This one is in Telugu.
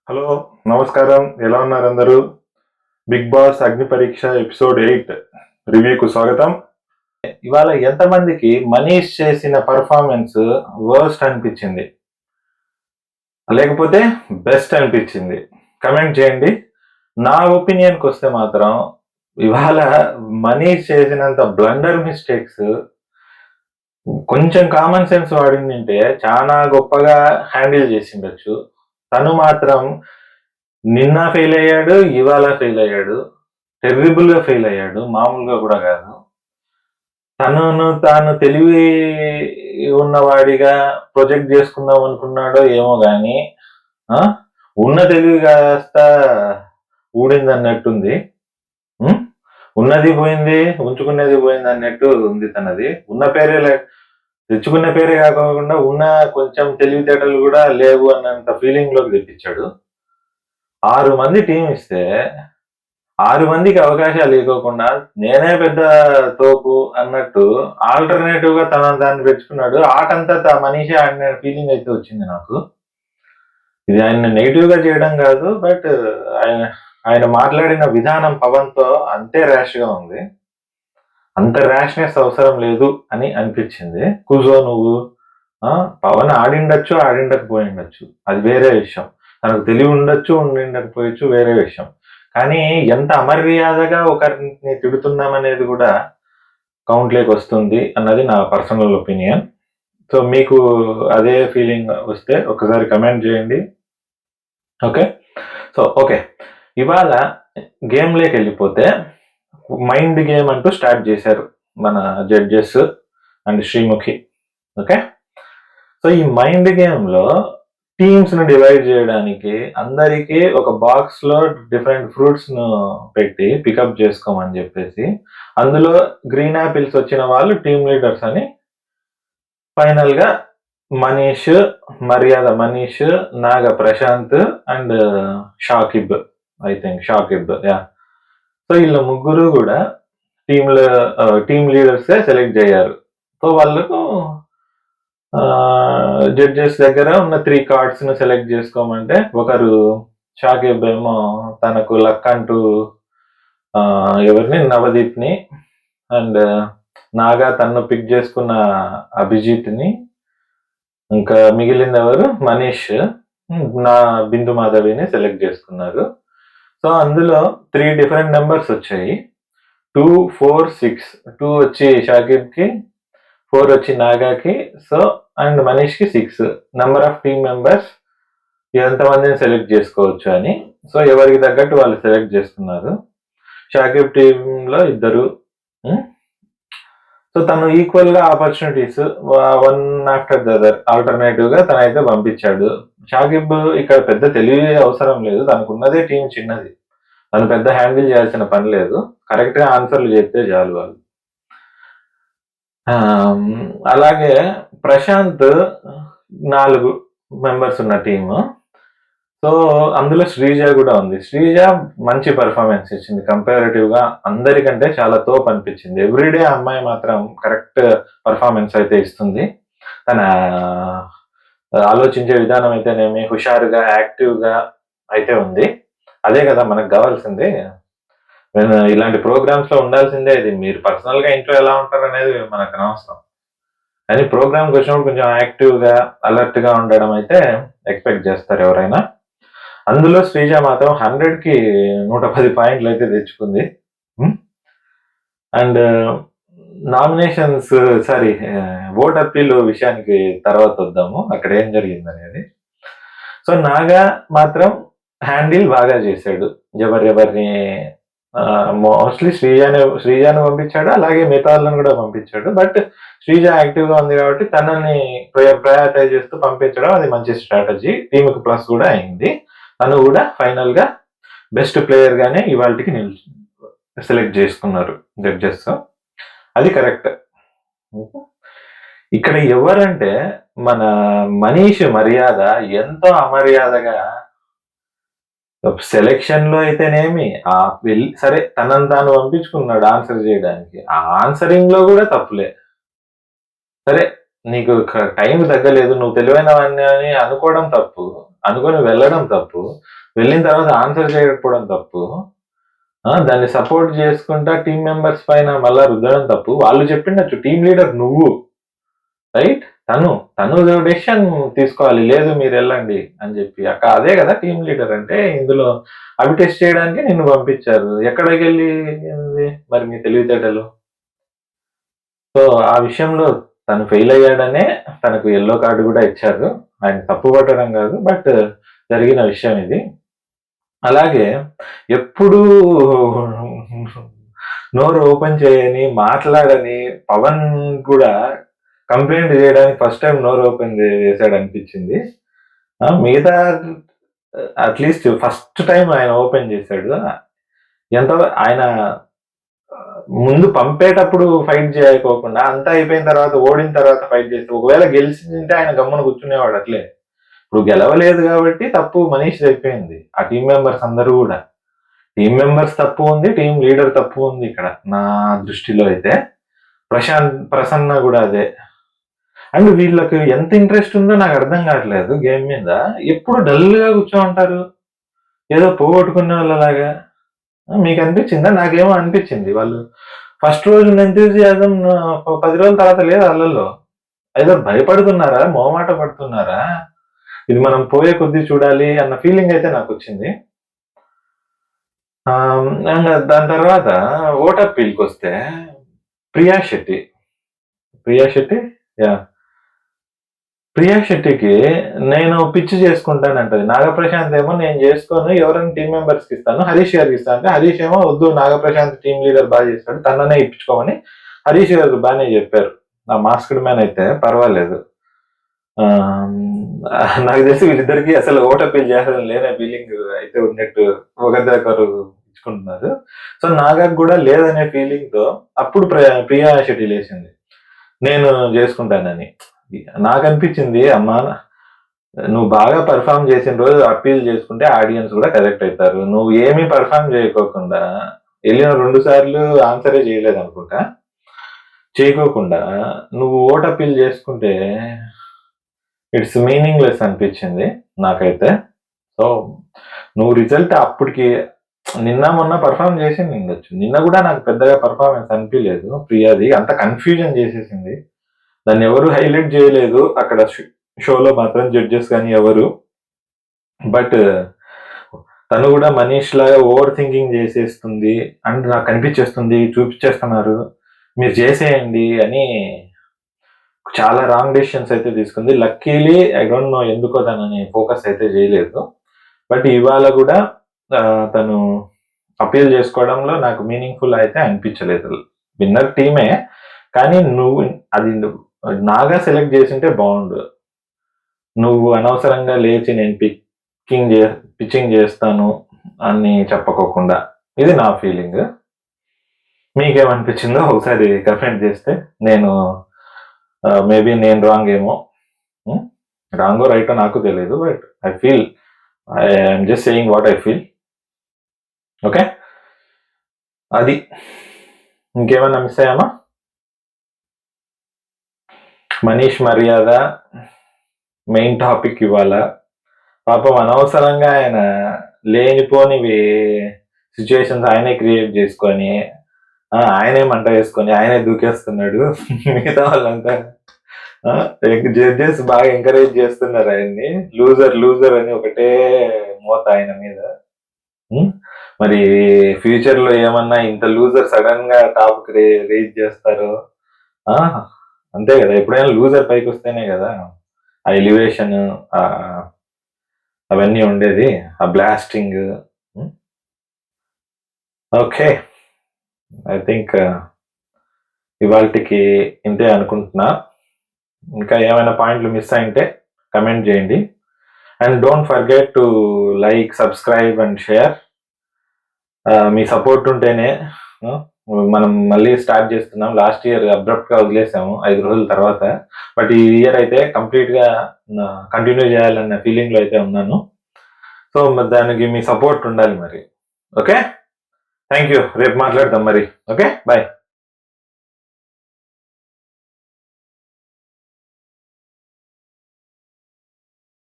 హలో, నమస్కారం. ఎలా ఉన్నారు అందరూ? బిగ్ బాస్ అగ్ని పరీక్ష ఎపిసోడ్ 8 రివ్యూకు స్వాగతం. ఇవాళ ఎంతమందికి మనీష్ చేసిన పర్ఫార్మెన్స్ వర్స్ట్ అనిపించింది, లేకపోతే బెస్ట్ అనిపించింది? కమెంట్ చేయండి. నా ఒపీనియన్కి వస్తే మాత్రం ఇవాళ మనీష్ చేసినంత బ్లండర్ మిస్టేక్స్ కొంచెం కామన్ సెన్స్ వాడిందంటే చాలా గొప్పగా హ్యాండిల్ చేసిండొచ్చు. తను మాత్రం నిన్న ఫెయిల్ అయ్యాడు, ఇవాళ ఫెయిల్ అయ్యాడు, టెర్రిబుల్ గా ఫెయిల్ అయ్యాడు, మామూలుగా కూడా కాదు. తనను తాను తెలివి ఉన్నవాడిగా ప్రొజెక్ట్ చేసుకుందాం అనుకున్నాడో ఏమో గాని ఉన్న తెలివి కాస్త ఊడింది అన్నట్టుంది. ఉన్నది పోయింది, ఉంచుకునేది పోయింది అన్నట్టు ఉంది తనది. ఉన్న పేరే తెచ్చుకున్న పేరే కాకుండా ఉన్న కొంచెం తెలివితేటలు కూడా లేవు అన్నంత ఫీలింగ్ లోకి తెప్పించాడు. 6 మంది టీం ఇస్తే 6 మందికి అవకాశాలు ఇవ్వకుండా నేనే పెద్ద తోపు అన్నట్టు ఆల్టర్నేటివ్ గా దాన్ని పెంచుకున్నాడు. ఆటంతా మనీషే ఆడిన ఫీలింగ్ అయితే వచ్చింది నాకు. ఇది ఆయన నెగిటివ్ గా చేయడం కాదు, బట్ ఆయన మాట్లాడిన విధానం పవన్ తో అంతే ర్యాష్ గా ఉంది. అంత ర్యాష్నెస్ అవసరం లేదు అని అనిపించింది. కూజో నువ్వు పవన్ ఆడిండొచ్చు, ఆడిండకపోయిండొచ్చు, అది వేరే విషయం. తనకు తెలివి ఉండొచ్చు, ఉండిండకపోయచ్చు, వేరే విషయం. కానీ ఎంత అమర్యాదగా ఒకరిని తిడుతున్నామనేది కూడా కౌంట్లోకి వస్తుంది అన్నది నా పర్సనల్ ఒపీనియన్. సో మీకు అదే ఫీలింగ్ వస్తే ఒకసారి కమెంట్ చేయండి. ఓకే, ఇవాళ గేమ్లోకి వెళ్ళిపోతే మైండ్ గేమ్ అంటూ స్టార్ట్ చేశారు మన judges and Sreemukhi. Okay, so ఈ మైండ్ గేమ్ లో టీమ్స్ ను డివైడ్ చేయడానికి అందరికీ ఒక బాక్స్ లో డిఫరెంట్ ఫ్రూట్స్ ను పెట్టి పికప్ చేసుకోమని చెప్పేసి, అందులో గ్రీన్ యాపిల్స్ వచ్చిన వాళ్ళు టీమ్ లీడర్స్ అని ఫైనల్ గా Manish, Maryada Manish, Naga Prashanth and Shakib, ya. So వీళ్ళ ముగ్గురు కూడా టీమ్ లీడర్స్ సెలెక్ట్ అయ్యారు. సో వాళ్ళకు జడ్జెస్ దగ్గర ఉన్న 3 కార్డ్స్ ను సెలెక్ట్ చేసుకోమంటే, ఒకరు షాకిబ్ ఏమో తనకు లక్ అంటూ ఎవరిని నవదీప్ ని, అండ్ నాగా తను పిక్ చేసుకున్న అభిజిత్ ని, ఇంకా మిగిలిన ఎవరు మనీష్, నా బిందు మాధవిని సెలెక్ట్ చేసుకున్నారు. సో అందులో 3 డిఫరెంట్ నెంబర్స్ వచ్చాయి. 2, 4, 6. 2 వచ్చి షాకిబ్ కి, 4 వచ్చి నాగాకి, సో అండ్ మనీష్ కి 6 నెంబర్ ఆఫ్ టీమ్ మెంబర్స్ ఎంతమందిని సెలెక్ట్ చేసుకోవచ్చు అని. సో ఎవరికి తగ్గట్టు వాళ్ళు సెలెక్ట్ చేసుకున్నారు. షాకిబ్ టీమ్ లో 2. సో తను ఈక్వల్ గా opportunities one after the other alternative గా తనైతే పంపించాడు. షాకిబ్ ఇక్కడ పెద్ద తెలివి అవసరం లేదు, తనకున్నదే టీం చిన్నది, తను పెద్ద హ్యాండిల్ చేయాల్సిన పని లేదు, కరెక్ట్ గా ఆన్సర్లు చెప్తే చాలు వాళ్ళు. అలాగే ప్రశాంత్ 4 మెంబర్స్ ఉన్న టీము. సో అందులో శ్రీజ కూడా ఉంది. శ్రీజ మంచి పర్ఫార్మెన్స్ ఇచ్చింది, కంపారిటివ్ గా అందరికంటే చాలా తోపు అనిపించింది. ఎవ్రీడే అమ్మాయి మాత్రం కరెక్ట్ పర్ఫార్మెన్స్ అయితే ఇస్తుంది. తన ఆలోచించే విధానం అయితేనేమి, హుషారుగా యాక్టివ్ గా అయితే ఉంది. అదే కదా మనకు కావాల్సింది. ఇలాంటి ప్రోగ్రామ్స్ లో ఉండాల్సిందే. ఇది మీరు పర్సనల్ గా ఇంట్లో ఎలా ఉంటారు అనేది మనకు అనవసరం, కానీ ప్రోగ్రామ్కి వచ్చినప్పుడు కొంచెం యాక్టివ్ గా అలర్ట్ గా ఉండడం అయితే ఎక్స్పెక్ట్ చేస్తారు ఎవరైనా. అందులో శ్రీజ మాత్రం 100కి 110 పాయింట్లు అయితే తెచ్చుకుంది. అండ్ నామినేషన్స్ ఓట్ అప్పీల్ విషయానికి తర్వాత వద్దాము, అక్కడ ఏం జరిగింది అనేది. సో నాగా మాత్రం హ్యాండిల్ బాగా చేశాడు. ఎవరిని మోస్ట్లీ శ్రీజాను పంపించాడు, అలాగే మిగతా వాళ్ళని కూడా పంపించాడు. బట్ శ్రీజ యాక్టివ్ గా ఉంది కాబట్టి తనని ప్రయారిటైజ్ చేస్తూ పంపించడం అది మంచి స్ట్రాటజీ, టీంకి ప్లస్ కూడా అయింది. తను కూడా ఫైనల్ గా బెస్ట్ ప్లేయర్ గానే ఇవాళకి సెలెక్ట్ చేసుకున్నారు జడ్జెస్, అది కరెక్ట్. ఇక్కడ ఎవరంటే మన మనీష్ మర్యాద ఎంతో అమర్యాదగా సెలెక్షన్ లో అయితేనేమి సరే తనని తాను పంపించుకున్నాడు ఆన్సర్ చేయడానికి, ఆ ఆన్సరింగ్ లో కూడా తప్పులే. సరే నీకు టైం తగ్గలేదు, నువ్వు తెలివైన వాడిని అని అనుకోవడం తప్పు, అనుకొని వెళ్ళడం తప్పు, వెళ్ళిన తర్వాత ఆన్సర్ చేయకపోవడం తప్పు, దాన్ని సపోర్ట్ చేసుకుంటా టీం మెంబర్స్ పైన మళ్ళా రుద్దడం తప్పు. వాళ్ళు చెప్పిండొచ్చు, టీం లీడర్ నువ్వు, రైట్? తను డెసిషన్ తీసుకోవాలి, లేదు మీరు వెళ్ళండి అని చెప్పి. అదే కదా టీం లీడర్ అంటే. ఇందులో అవి టెస్ట్ చేయడానికి నిన్ను పంపించారు, ఎక్కడికి వెళ్ళి మరి మీ తెలివితేటలు. సో ఆ విషయంలో తను ఫెయిల్ అయ్యాడనే తనకు ఎల్లో కార్డు కూడా ఇచ్చారు. ఆయన తప్పు పట్టడం కాదు, బట్ జరిగిన విషయం ఇది. అలాగే ఎప్పుడూ నోరు ఓపెన్ చేయని, మాట్లాడని పవన్ కూడా కంప్లైంట్ చేయడానికి ఫస్ట్ టైం నోరు ఓపెన్ చేశాడు అనిపించింది. మిగతా అట్లీస్ట్ ఫస్ట్ టైం ఆయన ఓపెన్ చేశాడు. ఎంత ఆయన ముందు పంపేటప్పుడు ఫైట్ చేయకోకుండా అంతా అయిపోయిన తర్వాత, ఓడిన తర్వాత ఫైట్ చేస్తే, ఒకవేళ గెలిచింటే ఆయన గమ్మున కూర్చునేవాడు అట్లే. ఇప్పుడు గెలవలేదు కాబట్టి తప్పు మనీష్ అయిపోయింది. ఆ టీం మెంబర్స్ అందరూ కూడా, టీం మెంబర్స్ తప్పు ఉంది, టీం లీడర్ తప్పు ఉంది ఇక్కడ నా దృష్టిలో అయితే. ప్రసన్న కూడా అదే. అండ్ వీళ్ళకి ఎంత ఇంట్రెస్ట్ ఉందో నాకు అర్థం కావట్లేదు గేమ్ మీద. ఎప్పుడు డల్ గా కూర్చోంటారు, ఏదో పోగొట్టుకునే వాళ్ళలాగా. మీకు అనిపించిందా? నాకేమో అనిపించింది వాళ్ళు ఫస్ట్ రోజు ఎంతూజియాజం 10 రోజుల తర్వాత లేదు వాళ్ళల్లో. ఏదో భయపడుతున్నారా, మొహమాట పడుతున్నారా, ఇది మనం పోయే కొద్దీ చూడాలి అన్న ఫీలింగ్ అయితే నాకు వచ్చింది. దాని తర్వాత ఓట్ అప్పీల్కి వస్తే ప్రియా శెట్టికి నేను పిచ్చి చేసుకుంటానంటది. నాగప్రశాంత్ ఏమో నేను చేసుకోను, ఎవరైనా టీం మెంబర్స్కి ఇస్తాను, హరీష్ గారికి ఇస్తాను అంటే, హరీష్ ఏమో వద్దు, నాగప్రశాంత్ టీం లీడర్ బాగా చేస్తాడు, తననే ఇప్పించుకోమని హరీష్ గారు బాగానే చెప్పారు. ఆ మాస్క్డ్ మ్యాన్ అయితే పర్వాలేదు. నాకు తెలిసి వీళ్ళిద్దరికి అసలు ఓట్ అప్పీల్ చేయాలని లేనే ఫీలింగ్ అయితే ఉన్నట్టు ఒకరిదొకరు ఇచ్చుకుంటున్నారు. సో నాగకు కూడా లేదనే ఫీలింగ్ తో అప్పుడు ప్రియా శెట్టి లేచింది, నేను చేసుకుంటానని. నాకు అనిపించింది, అమ్మా నువ్వు బాగా పర్ఫామ్ చేసిన రోజు అప్పీల్ చేసుకుంటే ఆడియన్స్ కూడా కరెక్ట్ అవుతారు. నువ్వు ఏమీ పర్ఫామ్ చేయకోకుండా వెళ్ళిన 2 సార్లు ఆన్సరే చేయలేదు అనుకుంటా, చేయకోకుండా నువ్వు ఓట్ అప్పీల్ చేసుకుంటే ఇట్స్ మీనింగ్లెస్ అనిపించింది నాకైతే. సో నువ్వు రిజల్ట్ అప్పటికి నిన్న మొన్న పర్ఫామ్ చేసి ఉండొచ్చు, నిన్న కూడా నాకు పెద్దగా పర్ఫార్మెన్స్ అనిపించలేదు ప్రియాది. అంత కన్ఫ్యూజన్ చేసేసింది, దాన్ని ఎవరు హైలైట్ చేయలేదు అక్కడ షోలో మాత్రం, జడ్జెస్ కానీ ఎవరు. బట్ తను కూడా మనీష్ లాగా ఓవర్ థింకింగ్ చేసేస్తుంది అండ్ నాకు కనిపించేస్తుంది, చూపించేస్తున్నారు, మీరు చేసేయండి అని చాలా రాంగ్ డెసిషన్స్ అయితే తీసుకుంది. లక్కీలీ ఐ డోంట్ నో ఎందుకో తనని ఫోకస్ అయితే చేయలేదు. బట్ ఇవాళ కూడా తను అపీల్ చేసుకోవడంలో నాకు మీనింగ్ఫుల్ అయితే అనిపించలేదు. విన్నర్ టీమే, కానీ నువ్వు అది నాగా సెలెక్ట్ చేసింటే బాగుండు. నువ్వు అనవసరంగా లేచి నేను పిచ్చింగ్ చేస్తాను అని చెప్పకోకుండా, ఇది నా ఫీలింగ్. మీకేమనిపించిందో ఒకసారి కమెంట్ చేస్తే, నేను మేబీ నేను రాంగ్ ఏమో, రాంగో రైటో నాకు తెలియదు, but I feel I'm just saying what I feel. Okay, అది. ఇంకేమైనా మిస్ అయ్యామా? మనీష్ మర్యాద మెయిన్ టాపిక్ ఇవాళ. పాపం అనవసరంగా ఆయన లేనిపోనివి సిచ్యువేషన్స్ ఆయనే క్రియేట్ చేసుకొని, ఆయనే మంట వేసుకొని ఆయనే దూకేస్తున్నాడు. మిగతా వాళ్ళంతా జడ్జెస్ బాగా ఎంకరేజ్ చేస్తున్నారు ఆయన్ని, లూజర్ అని ఒకటే మోత ఆయన మీద. మరి ఫ్యూచర్ లో ఏమన్నా ఇంత లూజర్ సడన్ గా టాప్ రేజ్ చేస్తారు, అంతే కదా. ఎప్పుడైనా లూజర్ పైకి వస్తేనే కదా ఆ ఎలివేషన్ అవన్నీ ఉండేది, ఆ బ్లాస్టింగ్. ఓకే, ఐ థింక్ ఇవాళకి ఇంతే అనుకుంటున్నా. ఇంకా ఏమైనా పాయింట్లు మిస్ అయింటే కమెంట్ చేయండి. And don't forget to like, subscribe and share. Me support ఉంటేనే మనం మళ్ళీ స్టార్ట్ చేస్తున్నాం. లాస్ట్ ఇయర్ అబ్రప్ట్ గా వదిలేసాము 5 రోజుల తర్వాత, బట్ ఈ ఇయర్ అయితే కంప్లీట్ గా కంటిన్యూ చేయాలన్న ఫీలింగ్ లో అయితే ఉన్నాను. సో దానికి మీ సపోర్ట్ ఉండాలి మరి. Okay, thank you. రేపు మాట్లాడతాం మరి. Okay, bye.